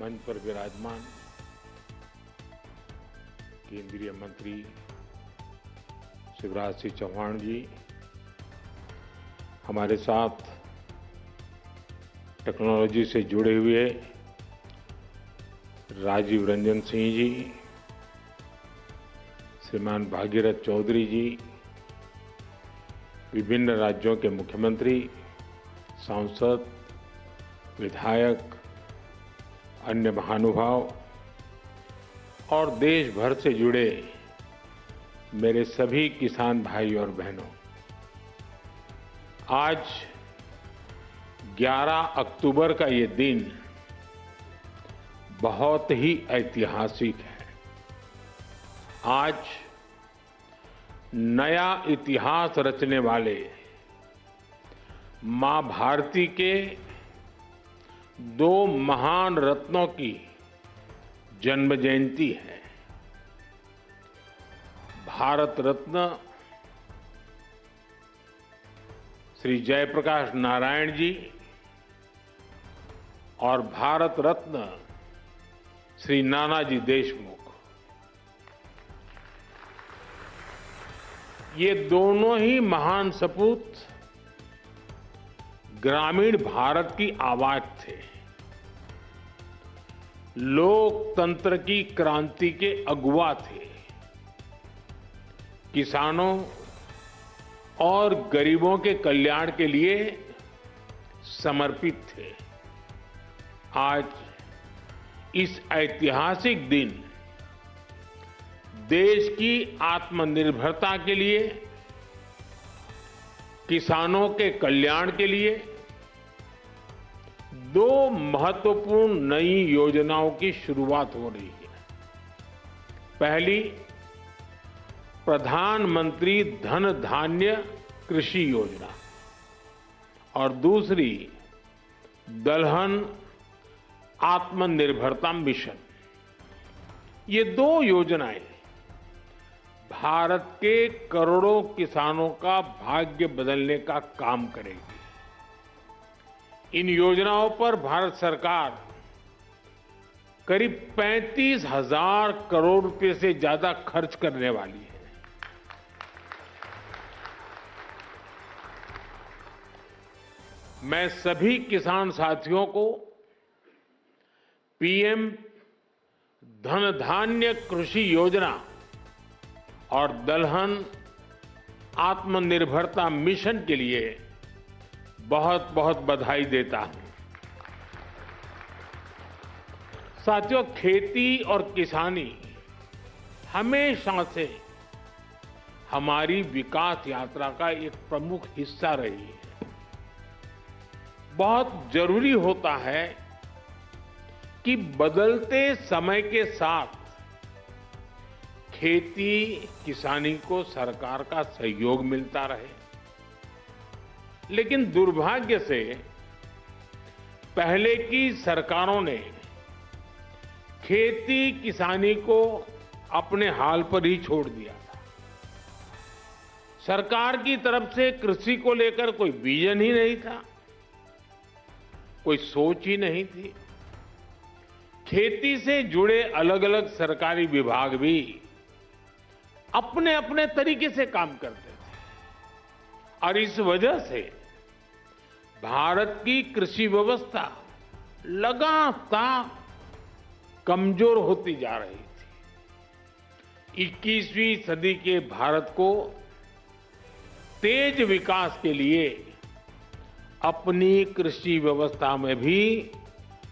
मंच पर विराजमान केंद्रीय मंत्री शिवराज सिंह चौहान जी, हमारे साथ टेक्नोलॉजी से जुड़े हुए राजीव रंजन सिंह जी, श्रीमान भागीरथ चौधरी जी, विभिन्न राज्यों के मुख्यमंत्री, सांसद, विधायक, अन्य महानुभाव और देश भर से जुड़े मेरे सभी किसान भाई और बहनों, आज 11 अक्टूबर का ये दिन बहुत ही ऐतिहासिक है। आज नया इतिहास रचने वाले मां भारती के दो महान रत्नों की जन्म जयंती है। भारत रत्न श्री जयप्रकाश नारायण जी और भारत रत्न श्री नानाजी देशमुख, ये दोनों ही महान सपूत ग्रामीण भारत की आवाज थे। लोकतंत्र की क्रांति के अगुवा थे। किसानों और गरीबों के कल्याण के लिए समर्पित थे। आज इस ऐतिहासिक दिन देश की आत्मनिर्भरता के लिए, किसानों के कल्याण के लिए दो महत्वपूर्ण नई योजनाओं की शुरुआत हो रही है। पहली, प्रधानमंत्री धन धान्य कृषि योजना और दूसरी, दलहन आत्मनिर्भरता मिशन। ये दो योजनाएं भारत के करोड़ों किसानों का भाग्य बदलने का काम करेगी। इन योजनाओं पर भारत सरकार करीब 35,000 करोड़ रुपए से ज्यादा खर्च करने वाली है। मैं सभी किसान साथियों को पीएम धन धान्य कृषि योजना और दलहन आत्मनिर्भरता मिशन के लिए बहुत बहुत बधाई देता हूं। साथियों, खेती और किसानी हमेशा से हमारी विकास यात्रा का एक प्रमुख हिस्सा रही है। बहुत जरूरी होता है कि बदलते समय के साथ खेती किसानी को सरकार का सहयोग मिलता रहे, लेकिन दुर्भाग्य से पहले की सरकारों ने खेती किसानी को अपने हाल पर ही छोड़ दिया था। सरकार की तरफ से कृषि को लेकर कोई विजन ही नहीं था, कोई सोच ही नहीं थी। खेती से जुड़े अलग अलग सरकारी विभाग भी अपने अपने तरीके से काम करते थे और इस वजह से भारत की कृषि व्यवस्था लगातार कमजोर होती जा रही थी। 21वीं सदी के भारत को तेज विकास के लिए अपनी कृषि व्यवस्था में भी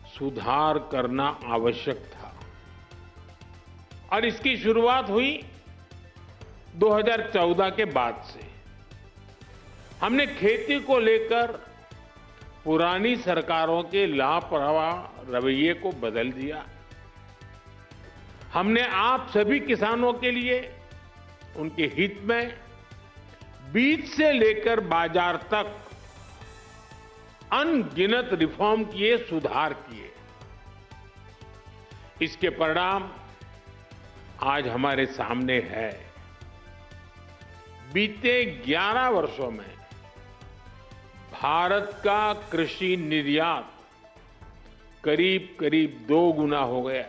सुधार करना आवश्यक था और इसकी शुरुआत हुई 2014 के बाद से। हमने खेती को लेकर पुरानी सरकारों के लापरवाह रवैये को बदल दिया। हमने आप सभी किसानों के लिए, उनके हित में बीज से लेकर बाजार तक अनगिनत रिफॉर्म किए, सुधार किए। इसके परिणाम आज हमारे सामने है। बीते 11 वर्षों में भारत का कृषि निर्यात करीब करीब 2 गुना हो गया।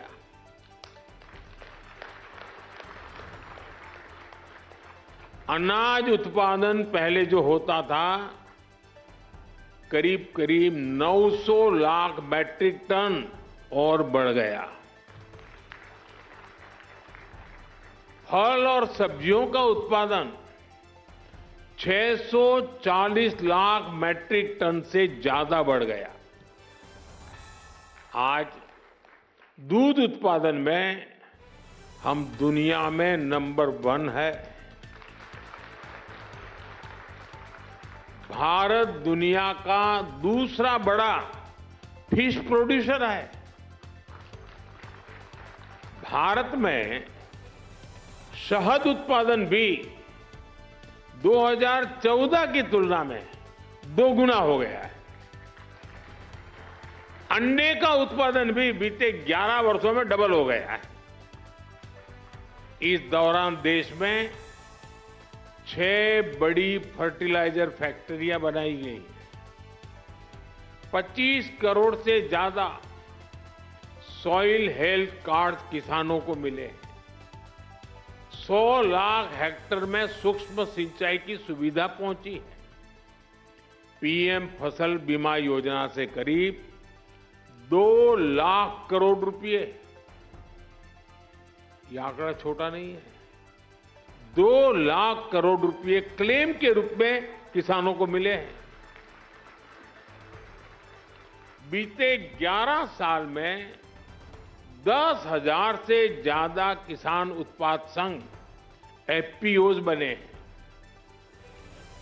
अनाज उत्पादन पहले जो होता था करीब करीब 900 लाख मैट्रिक टन और बढ़ गया। फल और सब्जियों का उत्पादन 640 लाख मैट्रिक टन से ज्यादा बढ़ गया। आज दूध उत्पादन में हम दुनिया में नंबर 1 है। भारत दुनिया का दूसरा बड़ा फिश प्रोड्यूसर है। भारत में शहद उत्पादन भी 2014 की तुलना में 2 गुना हो गया है। अंडे का उत्पादन भी बीते 11 वर्षों में डबल हो गया है। इस दौरान देश में 6 बड़ी फर्टिलाइजर फैक्ट्रियां बनाई गई। 25 करोड़ से ज्यादा सॉइल हेल्थ कार्ड किसानों को मिले। 100 लाख हेक्टेयर में सूक्ष्म सिंचाई की सुविधा पहुंची है। पीएम फसल बीमा योजना से करीब 2 लाख करोड़ रुपए, यह आंकड़ा छोटा नहीं है, 2 लाख करोड़ रुपए क्लेम के रूप में किसानों को मिले हैं। बीते 11 साल में 10,000 से ज्यादा किसान उत्पाद संघ एफपीओज बने हैं।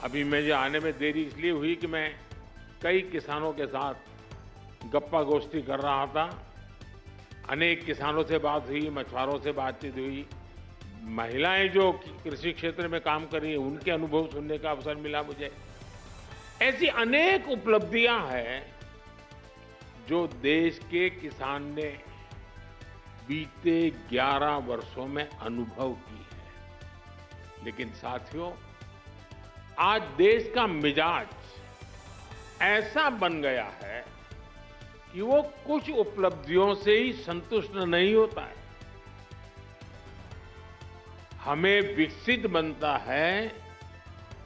अभी मुझे आने में देरी इसलिए हुई कि मैं कई किसानों के साथ गप्पा गोष्ठी कर रहा था। अनेक किसानों से बात हुई, मछुआरों से बातचीत हुई, महिलाएं जो कृषि क्षेत्र में काम कर रही हैं उनके अनुभव सुनने का अवसर मिला मुझे। ऐसी अनेक उपलब्धियां हैं जो देश के किसान ने बीते 11 वर्षों में अनुभव की है। लेकिन साथियों, आज देश का मिजाज ऐसा बन गया है कि वो कुछ उपलब्धियों से ही संतुष्ट नहीं होता है। हमें विकसित बनता है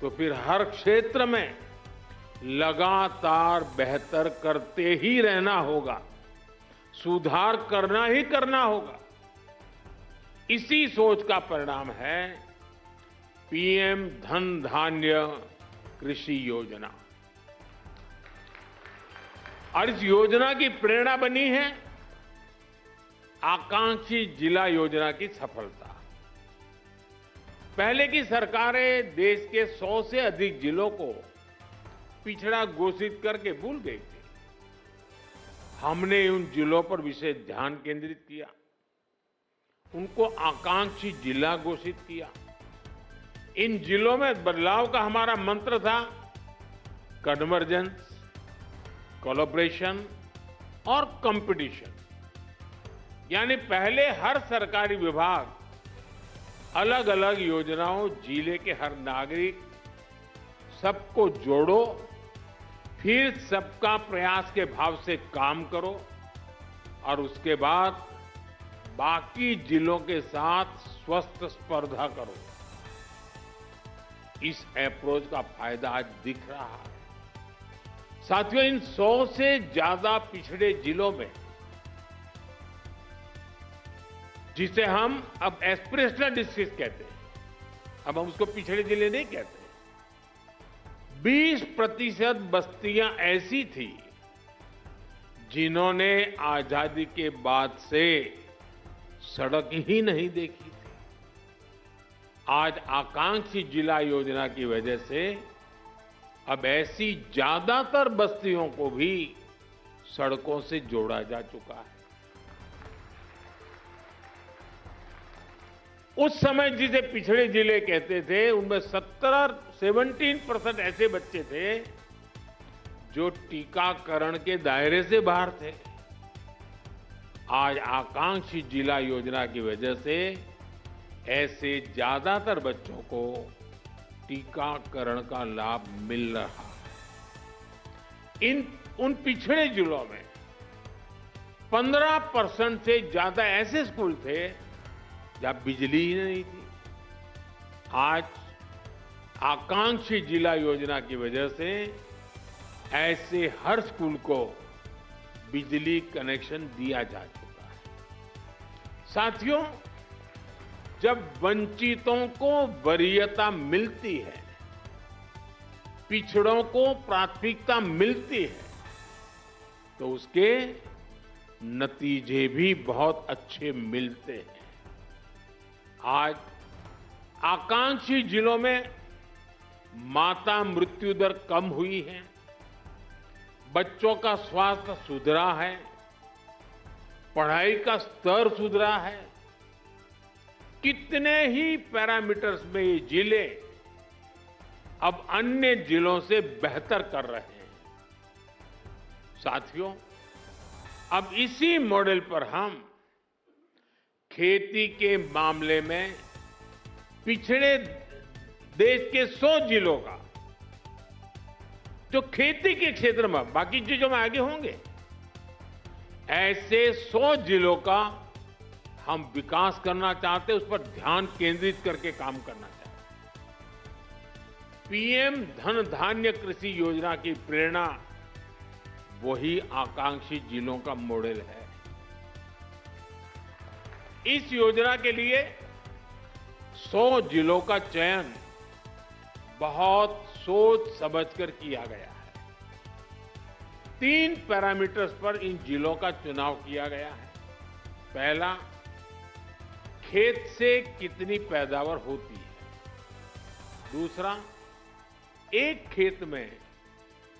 तो फिर हर क्षेत्र में लगातार बेहतर करते ही रहना होगा, सुधार करना ही करना होगा। इसी सोच का परिणाम है पीएम धन धान्य कृषि योजना। और इस योजना की प्रेरणा बनी है आकांक्षी जिला योजना की सफलता। पहले की सरकारें देश के 100 से अधिक जिलों को पिछड़ा घोषित करके भूल गई थी। हमने उन जिलों पर विशेष ध्यान केंद्रित किया, उनको आकांक्षी जिला घोषित किया। इन जिलों में बदलाव का हमारा मंत्र था कन्वर्जेंस, कोलैबोरेशन और कंपटीशन। यानी पहले हर सरकारी विभाग अलग अलग योजनाओं, जिले के हर नागरिक, सबको जोड़ो, फिर सबका प्रयास के भाव से काम करो और उसके बाद बाकी जिलों के साथ स्वस्थ स्पर्धा करो। इस अप्रोच का फायदा आज दिख रहा है। साथियों, इन 100 से ज्यादा पिछड़े जिलों में, जिसे हम अब एस्पिरेशनल डिस्ट्रिक्ट कहते हैं, अब हम उसको पिछड़े जिले नहीं कहते, 20% बस्तियां ऐसी थी जिन्होंने आजादी के बाद से सड़क ही नहीं देखी थी। आज आकांक्षी जिला योजना की वजह से अब ऐसी ज्यादातर बस्तियों को भी सड़कों से जोड़ा जा चुका है। उस समय जिसे पिछड़े जिले कहते थे, उनमें 17% ऐसे बच्चे थे जो टीकाकरण के दायरे से बाहर थे। आज आकांक्षी जिला योजना की वजह से ऐसे ज्यादातर बच्चों को टीकाकरण का लाभ मिल रहा है। उन पिछड़े जिलों में 15% से ज्यादा ऐसे स्कूल थे जहां बिजली ही नहीं थी। आज आकांक्षी जिला योजना की वजह से ऐसे हर स्कूल को बिजली कनेक्शन दिया जा चुका है। साथियों, जब वंचितों को वरीयता मिलती है, पिछड़ों को प्राथमिकता मिलती है, तो उसके नतीजे भी बहुत अच्छे मिलते हैं। आज आकांक्षी जिलों में माता मृत्यु दर कम हुई है, बच्चों का स्वास्थ्य सुधरा है, पढ़ाई का स्तर सुधरा है। कितने ही पैरामीटर्स में ये जिले अब अन्य जिलों से बेहतर कर रहे हैं। साथियों, अब इसी मॉडल पर हम खेती के मामले में पिछड़े देश के 100 जिलों का, जो खेती के क्षेत्र में बाकी चीजों में आगे होंगे, ऐसे 100 जिलों का हम विकास करना चाहते हैं, उस पर ध्यान केंद्रित करके काम करना चाहते हैं। पीएम धन धान्य कृषि योजना की प्रेरणा वही आकांक्षी जिलों का मॉडल है। इस योजना के लिए 100 जिलों का चयन बहुत सोच समझकर किया गया है। 3 पैरामीटर्स पर इन जिलों का चुनाव किया गया है। पहला, खेत से कितनी पैदावार होती है। दूसरा, एक खेत में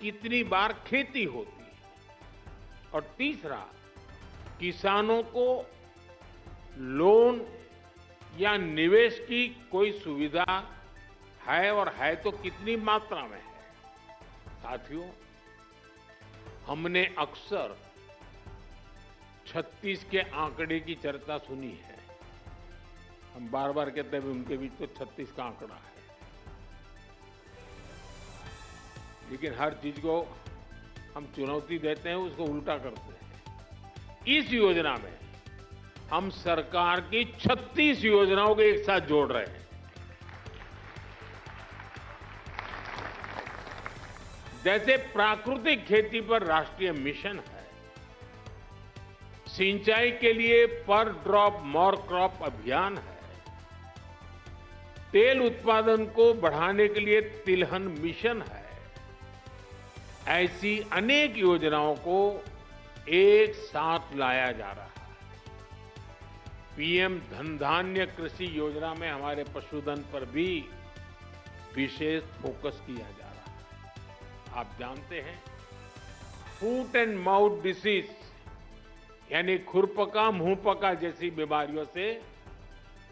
कितनी बार खेती होती है। और तीसरा, किसानों को लोन या निवेश की कोई सुविधा है, और है तो कितनी मात्रा में है। साथियों, हमने अक्सर 36 के आंकड़े की चर्चा सुनी है। हम बार बार कहते हैं उनके बीच तो 36 का आंकड़ा है, लेकिन हर चीज को हम चुनौती देते हैं, उसको उल्टा करते हैं। इस योजना में हम सरकार की 36 योजनाओं को एक साथ जोड़ रहे हैं। जैसे प्राकृतिक खेती पर राष्ट्रीय मिशन है, सिंचाई के लिए पर ड्रॉप मोर क्रॉप अभियान है, तेल उत्पादन को बढ़ाने के लिए तिलहन मिशन है, ऐसी अनेक योजनाओं को एक साथ लाया जा रहा है। पीएम धन धान्य कृषि योजना में हमारे पशुधन पर भी विशेष फोकस किया जा रहा है। आप जानते हैं, फूट एंड माउथ डिसीज यानी खुरपका मुंहपका जैसी बीमारियों से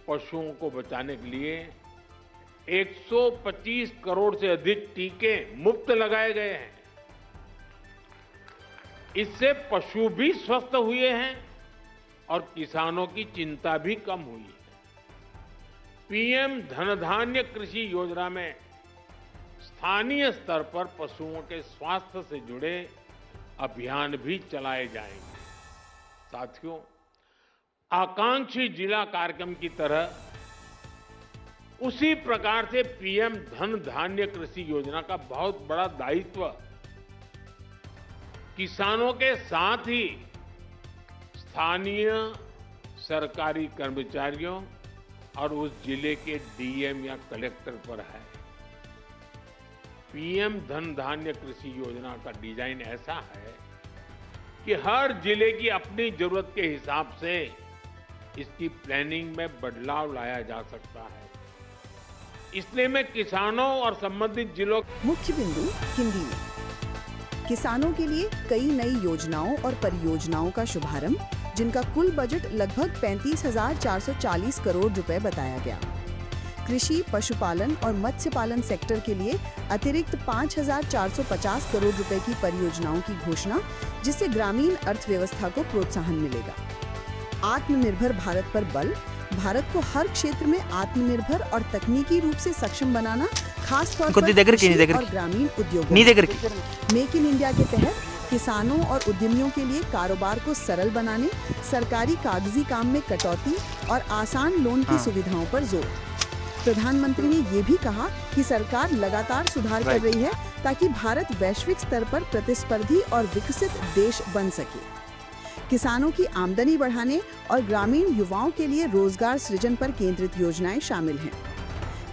पशुओं को बचाने के लिए 125 करोड़ से अधिक टीके मुफ्त लगाए गए हैं। इससे पशु भी स्वस्थ हुए हैं और किसानों की चिंता भी कम हुई है। पीएम धन धान्य कृषि योजना में स्थानीय स्तर पर पशुओं के स्वास्थ्य से जुड़े अभियान भी चलाए जाएंगे। साथियों, आकांक्षी जिला कार्यक्रम की तरह उसी प्रकार से पीएम धन धान्य कृषि योजना का बहुत बड़ा दायित्व किसानों के साथ ही स्थानीय सरकारी कर्मचारियों और उस जिले के डीएम या कलेक्टर पर है। पीएम धन धान्य कृषि योजना का डिजाइन ऐसा है कि हर जिले की अपनी जरूरत के हिसाब से इसकी प्लानिंग में बदलाव लाया जा सकता है। इसलिए मैं किसानों और संबंधित जिलों मुख्य बिंदु हिंदी में। किसानों के लिए कई नई योजनाओं और परियोजनाओं का शुभारंभ, जिनका कुल बजट लगभग 35,440 करोड़ रुपए बताया गया। कृषि, पशुपालन और मत्स्य पालन सेक्टर के लिए अतिरिक्त 5,450 करोड़ रुपए की परियोजनाओं की घोषणा, जिससे ग्रामीण अर्थव्यवस्था को प्रोत्साहन मिलेगा। आत्मनिर्भर भारत पर बल, भारत को हर क्षेत्र में आत्मनिर्भर और तकनीकी रूप से सक्षम बनाना, खास तौर पर कृषि और ग्रामीण उद्योगों। मेक इन इंडिया के तहत किसानों और उद्यमियों के लिए कारोबार को सरल बनाने, सरकारी कागजी काम में कटौती और आसान लोन की सुविधाओं पर जोर। प्रधानमंत्री ने ये भी कहा कि सरकार लगातार सुधार कर रही है ताकि भारत वैश्विक स्तर पर प्रतिस्पर्धी और विकसित देश बन सके। किसानों की आमदनी बढ़ाने और ग्रामीण युवाओं के लिए रोजगार सृजन पर केंद्रित योजनाएं शामिल हैं।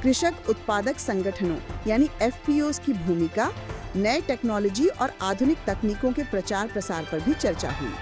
कृषक उत्पादक संगठनों यानी FPOs की भूमिका, नए टेक्नोलॉजी और आधुनिक तकनीकों के प्रचार प्रसार पर भी चर्चा हुई।